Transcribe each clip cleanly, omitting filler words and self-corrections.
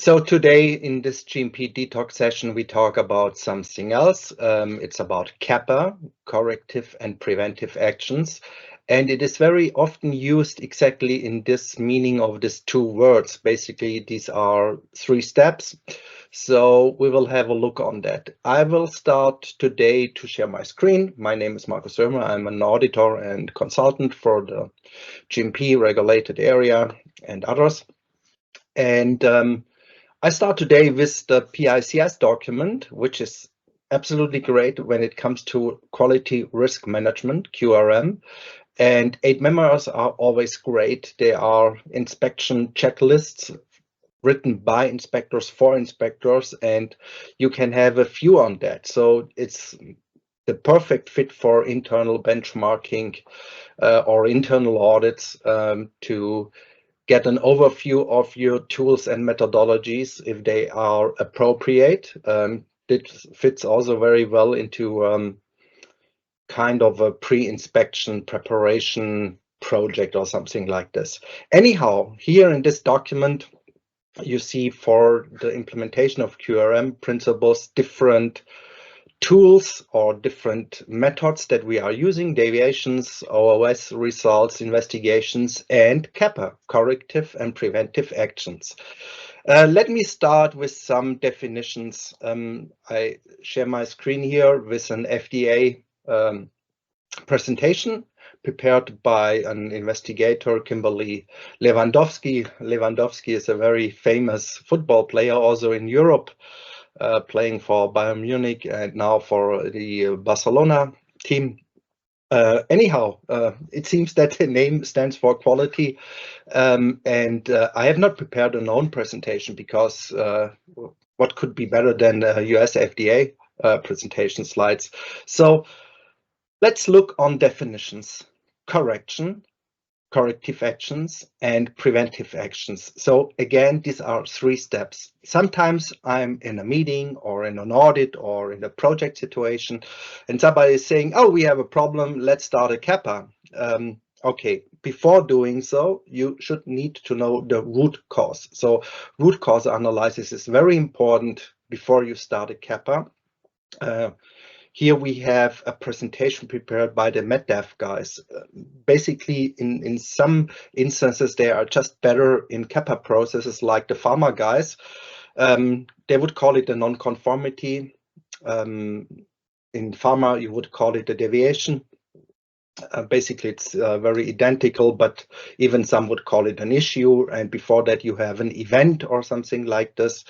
So today in this GMP Detox session, we talk about something else. It's about CAPA, corrective and preventive actions. And it is very often used exactly in this meaning of these two words. Basically, these are 3 steps. So we will have a look on that. I will start today to share my screen. My name is Markus Römer. I'm an auditor and consultant for the GMP regulated area and others. And I start today with the PICS document, which is absolutely great when it comes to quality risk management, QRM. And 8 members are always great. They are inspection checklists written by inspectors for inspectors, and you can have a view on that. So it's the perfect fit for internal benchmarking or internal audits to get an overview of your tools and methodologies if they are appropriate. It fits also very well into kind of a pre-inspection preparation project or something like this. Anyhow, here in this document, you see for the implementation of QRM principles, different tools or different methods that we are using: deviations, OOS results, investigations, and CAPA, corrective and preventive actions. Let me start with some definitions. I share my screen here with an FDA presentation prepared by an investigator, Kimberly Lewandowski. Lewandowski is a very famous football player also in Europe, playing for Bayern Munich and now for the Barcelona team. Anyhow, it seems that the name stands for quality, and I have not prepared an own presentation because what could be better than US FDA presentation slides? So let's look on definitions: correction, corrective actions, and preventive actions. So again, these are 3 steps. Sometimes I'm in a meeting or in an audit or in a project situation, and somebody is saying, oh, we have a problem, let's start a CAPA. Okay, before doing so, you should need to know the root cause. So root cause analysis is very important before you start a CAPA. Here we have a presentation prepared by the MedDev guys. Basically, in some instances, they are just better in CAPA processes like the pharma guys. They would call it a non-conformity. In pharma, you would call it a deviation. Basically, it's very identical, but even some would call it an issue. And before that, you have an event or something like this.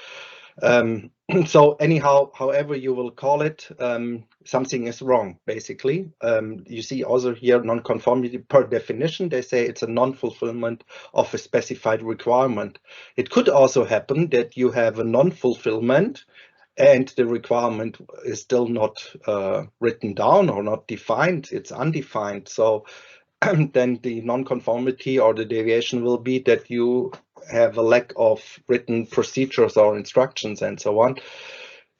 So anyhow, however you will call it, something is wrong, basically. You see also here non-conformity per definition. They say it's a non-fulfillment of a specified requirement. It could also happen that you have a non-fulfillment and the requirement is still not written down or not defined. It's undefined. So then the non-conformity or the deviation will be that you have a lack of written procedures or instructions and so on.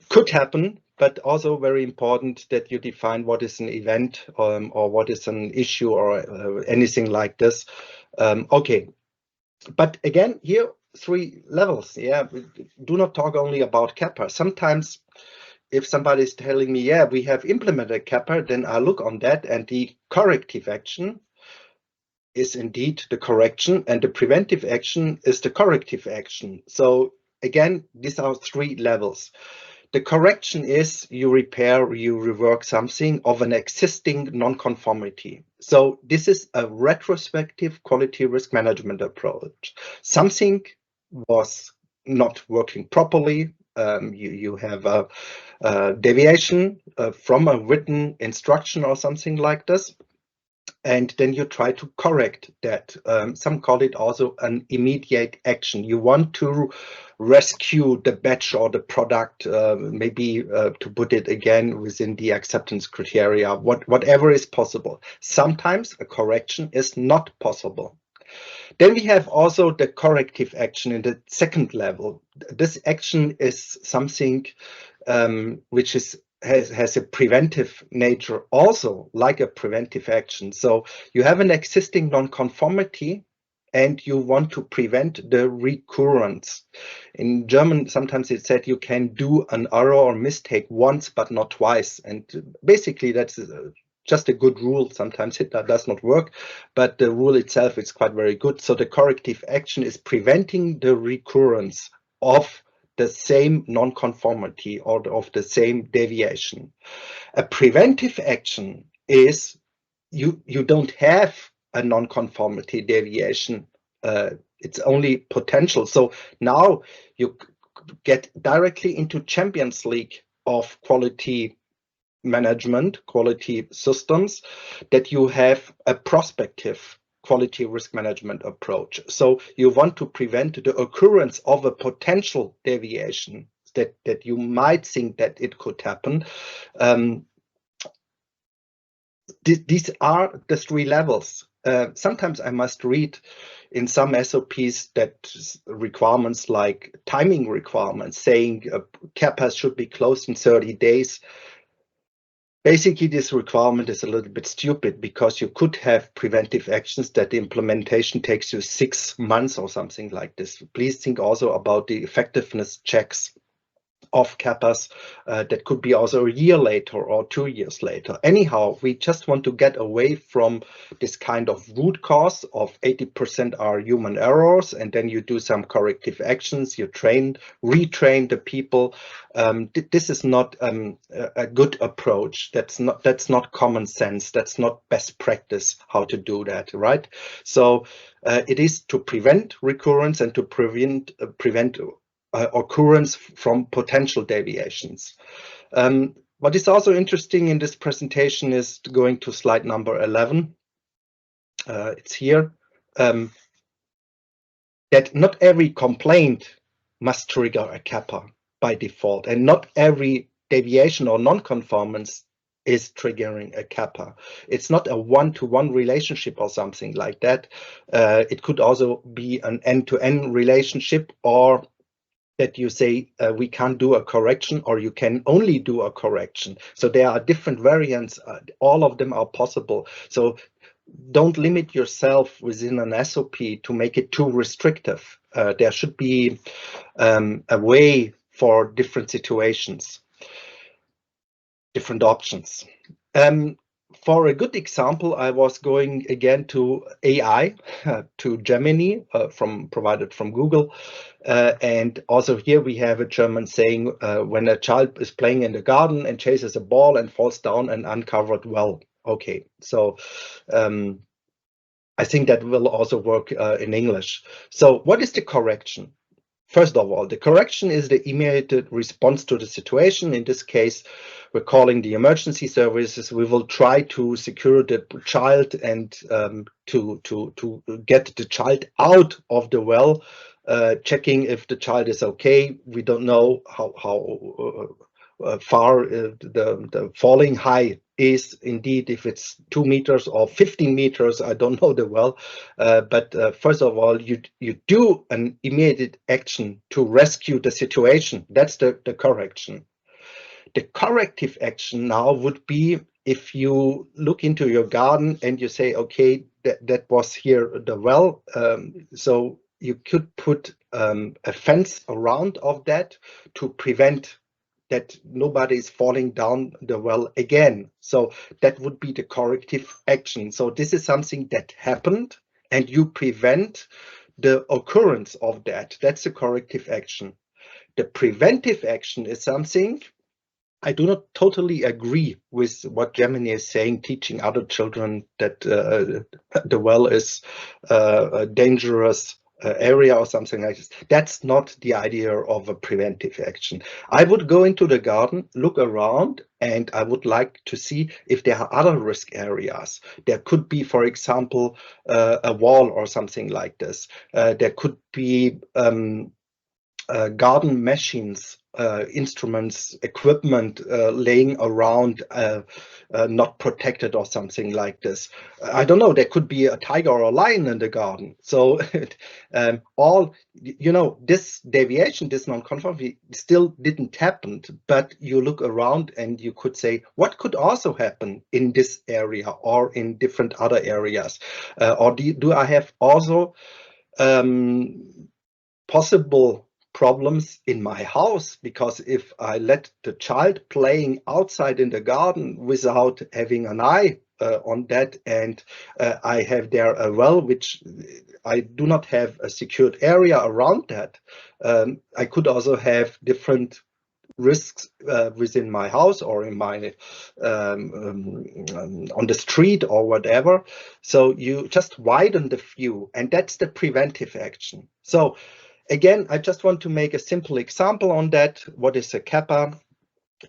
Could happen, but also very important that you define what is an event or what is an issue or anything like this. Okay, but again, here 3 levels. Yeah, we do not talk only about CAPA. Sometimes if somebody is telling me, yeah, we have implemented CAPA, then I look on that and the corrective action is indeed the correction and the preventive action is the corrective action. So again, these are 3 levels. The correction is you repair, you rework something of an existing non-conformity. So this is a retrospective quality risk management approach. Something was not working properly. You have a deviation from a written instruction or something like this. And then you try to correct that. Some call it also an immediate action. You want to rescue the batch or the product, maybe to put it again within the acceptance criteria, whatever is possible. Sometimes a correction is not possible. Then we have also the corrective action in the 2nd level. This action is something which has a preventive nature also, like a preventive action. So you have an existing non-conformity and you want to prevent the recurrence. In German, sometimes it's said you can do an error or mistake once, but not twice. And basically, that's just a good rule. Sometimes it does not work, but the rule itself is quite very good. So the corrective action is preventing the recurrence of the same non-conformity or of the same deviation. A preventive action is you don't have a non-conformity deviation. It's only potential. So now you get directly into Champions League of quality management, quality systems, that you have a prospective quality risk management approach. So you want to prevent the occurrence of a potential deviation that you might think that it could happen. These are the three levels. Sometimes I must read in some SOPs that requirements like timing requirements saying CAPAs should be closed in 30 days. Basically, this requirement is a little bit stupid because you could have preventive actions that the implementation takes you 6 months or something like this. Please think also about the effectiveness checks of CAPAs that could be also a year later or 2 years later. Anyhow, we just want to get away from this kind of root cause of 80% are human errors, and then you do some corrective actions, you retrain the people. This is not a good approach. That's not common sense. That's not best practice how to do that, right? So it is to prevent recurrence and to prevent occurrence from potential deviations. What is also interesting in this presentation is going to slide number 11. It's here. That not every complaint must trigger a CAPA by default, and not every deviation or non-conformance is triggering a CAPA. It's not a one-to-one relationship or something like that. It could also be an end-to-end relationship, or that you say we can't do a correction, or you can only do a correction. So there are different variants. All of them are possible. So don't limit yourself within an SOP to make it too restrictive. There should be a way for different situations, different options. For a good example, I was going again to AI, to Gemini, provided from Google. And also here we have a German saying, when a child is playing in the garden and chases a ball and falls down an uncovered well. Okay, so I think that will also work in English. So what is the correction? First of all, the correction is the immediate response to the situation. In this case, we're calling the emergency services. We will try to secure the child and to get the child out of the well, checking if the child is okay. We don't know how far the falling height is indeed, if it's 2 meters or 15 meters, I don't know the well. But first of all, you do an immediate action to rescue the situation. That's the correction. The corrective action now would be if you look into your garden and you say, okay, that was here the well. So you could put a fence around of that to prevent that nobody is falling down the well again. So that would be the corrective action. So this is something that happened and you prevent the occurrence of that. That's the corrective action. The preventive action is something I do not totally agree with what Gemini is saying, teaching other children that the well is a dangerous area or something like this. That's not the idea of a preventive action. I would go into the garden, look around, and I would like to see if there are other risk areas. There could be, for example, a wall or something like this. There could be garden machines, instruments, equipment laying around, not protected or something like this. I don't know, there could be a tiger or a lion in the garden. So this deviation, this non-conformity still didn't happen, but you look around and you could say, what could also happen in this area or in different other areas? Or do I have also possible problems in my house, because if I let the child playing outside in the garden without having an eye on that, and I have there a well which I do not have a secured area around that, I could also have different risks within my house or in my on the street or whatever. So you just widen the view, and that's the preventive action. So again, I just want to make a simple example on that. What is a CAPA?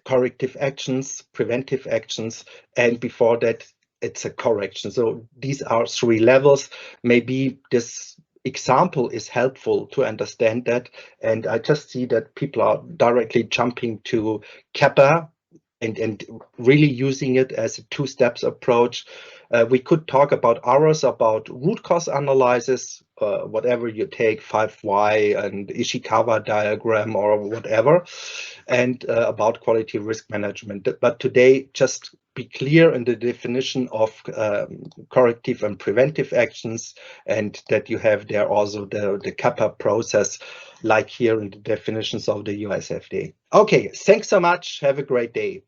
Corrective actions, preventive actions, and before that, it's a correction. So these are 3 levels. Maybe this example is helpful to understand that. And I just see that people are directly jumping to CAPA and really using it as a 2 steps approach. We could talk about hours about root cause analysis, whatever you take, 5Y and Ishikawa diagram or whatever, and about quality risk management. But today, just be clear in the definition of corrective and preventive actions, and that you have there also the CAPA process, like here in the definitions of the US FDA. Okay, thanks so much. Have a great day.